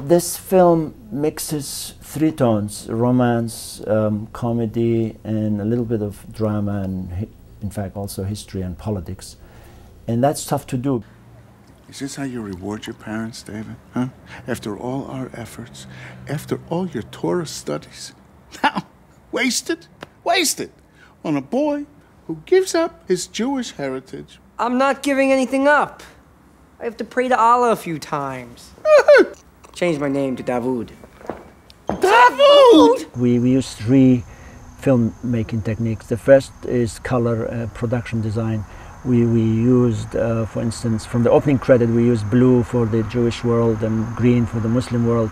This film mixes three tones: romance, comedy, and a little bit of drama, and in fact also history and politics. And that's tough to do. Is this how you reward your parents, David? Huh? After all our efforts, after all your Torah studies, now wasted on a boy who gives up his Jewish heritage. I'm not giving anything up. I have to pray to Allah a few times. Change my name to Dawood. Dawood! We use three filmmaking techniques. The first is color production design. We used, for instance, from the opening credit, we used blue for the Jewish world and green for the Muslim world.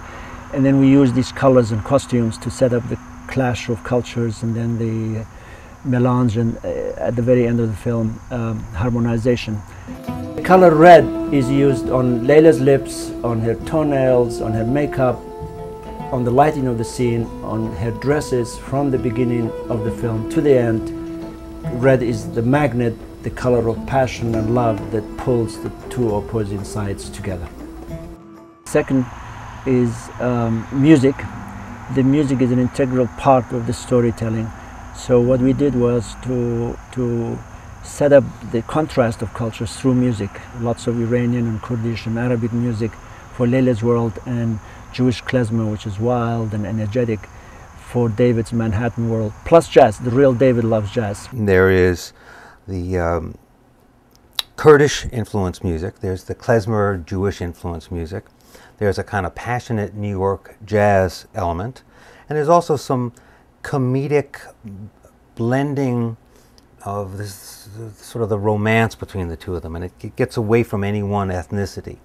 And then we used these colors and costumes to set up the clash of cultures, and then the melange, and at the very end of the film, harmonization. The color red is used on Layla's lips, on her toenails, on her makeup, on the lighting of the scene, on her dresses from the beginning of the film to the end. Red is the magnet, the color of passion and love that pulls the two opposing sides together. Second is music. The music is an integral part of the storytelling. So what we did was to set up the contrast of cultures through music. Lots of Iranian and Kurdish and Arabic music for Layla's world, and Jewish klezmer, which is wild and energetic, for David's Manhattan world, plus jazz. The real David loves jazz. There is the Kurdish influence music, there's the klezmer Jewish influence music, there's a kind of passionate New York jazz element, and there's also some comedic blending of this sort of the romance between the two of them, and it gets away from any one ethnicity.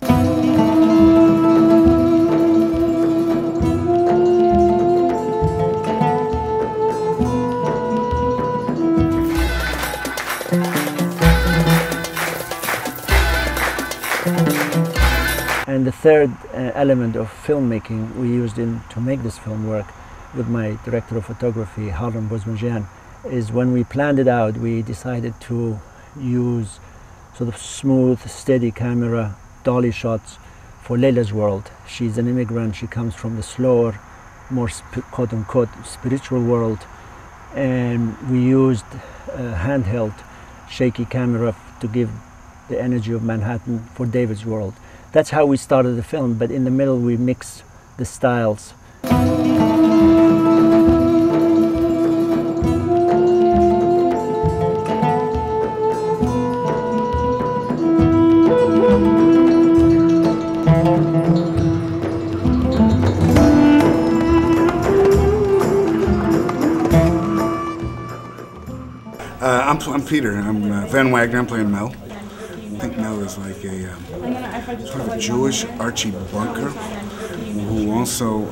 And the third element of filmmaking we used to make this film work with my director of photography, Harlem Bozmajian, is when we planned it out, we decided to use sort of smooth, steady camera, dolly shots for Layla's world. She's an immigrant, she comes from the slower, more quote-unquote spiritual world, and we used handheld, shaky camera to give the energy of Manhattan for David's world. That's how we started the film, but in the middle we mix the styles. I'm Peter. I'm Van Wagner. I'm playing Mel. I think Mel is like a sort of a Jewish Archie Bunker who also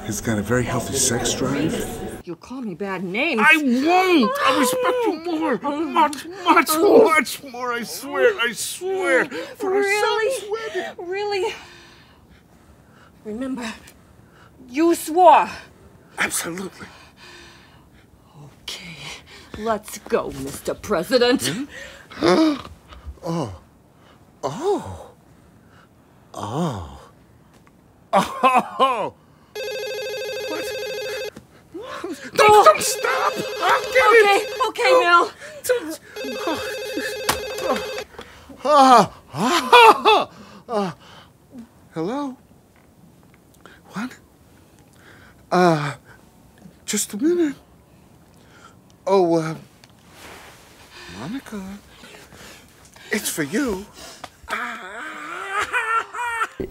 has got a very healthy sex drive. You'll call me bad names. I won't! I respect you more! Much more, I swear! For Really? our son's wedding! Really? Remember, you swore. Absolutely. Okay, let's go, Mr. President. Oh. What? Don't stop! I'll get it! Okay, Mel. Hello? What? Just a minute. Oh, Monica, it's for you.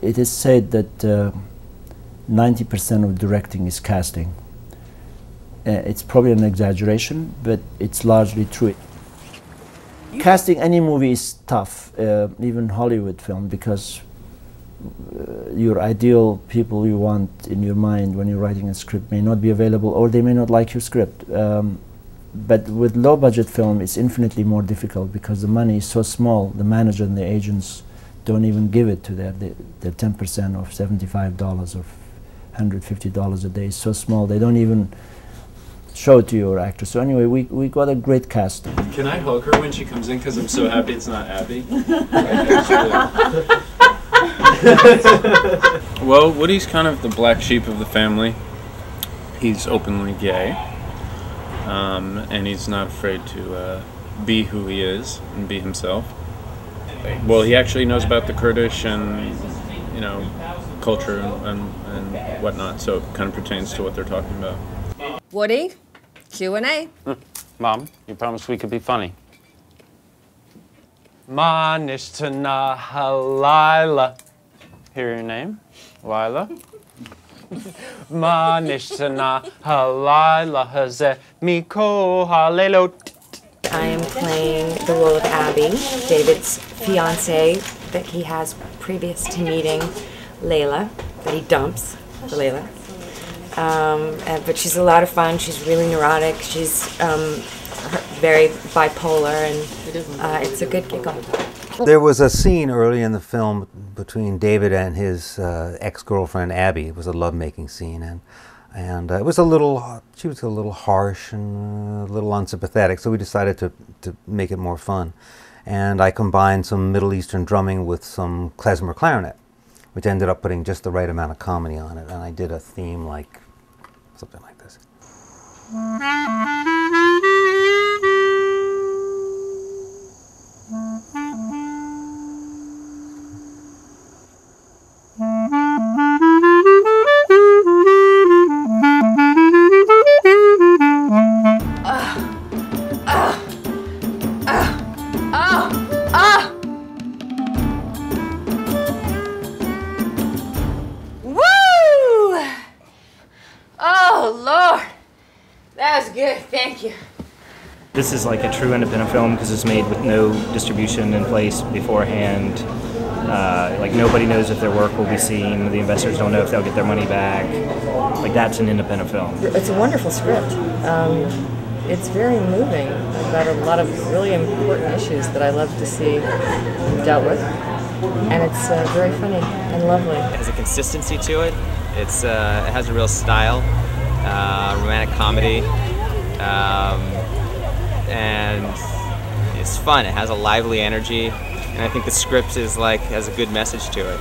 It is said that 90% of directing is casting. It's probably an exaggeration, but it's largely true. Casting any movie is tough, even Hollywood film, because your ideal people you want in your mind when you're writing a script may not be available, or they may not like your script. But with low budget film, it's infinitely more difficult because the money is so small. The manager and the agents don't even give it to their 10% of $75 or $150 a day is so small. They don't even show it to your actor. So anyway, we got a great cast. Can I hug her when she comes in? Because I'm so happy it's not Abby. Well, Woody's kind of the black sheep of the family. He's openly gay, and he's not afraid to be who he is and be himself. Well, he actually knows about the Kurdish and, you know, culture and whatnot, so it kind of pertains to what they're talking about. Woody, Q&A. Mom, you promised we could be funny. Manishtana Halila. Hear your name? Lila? Manishtana Halila Haze Miko Halelo. I am playing the role of Abby, David's fiancée that he has previous to meeting Layla, that he dumps for Layla. But she's a lot of fun. She's really neurotic. She's very bipolar, and it's a good giggle. There was a scene early in the film between David and his ex-girlfriend Abby. It was a lovemaking scene, and it was she was a little harsh and a little unsympathetic, so we decided to make it more fun. And I combined some Middle Eastern drumming with some klezmer clarinet, which ended up putting just the right amount of comedy on it. And I did a theme like something like this. Thank you. This is like a true independent film because it's made with no distribution in place beforehand. Like nobody knows if their work will be seen. The investors don't know if they'll get their money back. Like that's an independent film. It's a wonderful script. It's very moving about a lot of really important issues that I love to see dealt with. And it's very funny and lovely. It has a consistency to it. It has a real style, romantic comedy. And it's fun. It has a lively energy, and I think the script has a good message to it.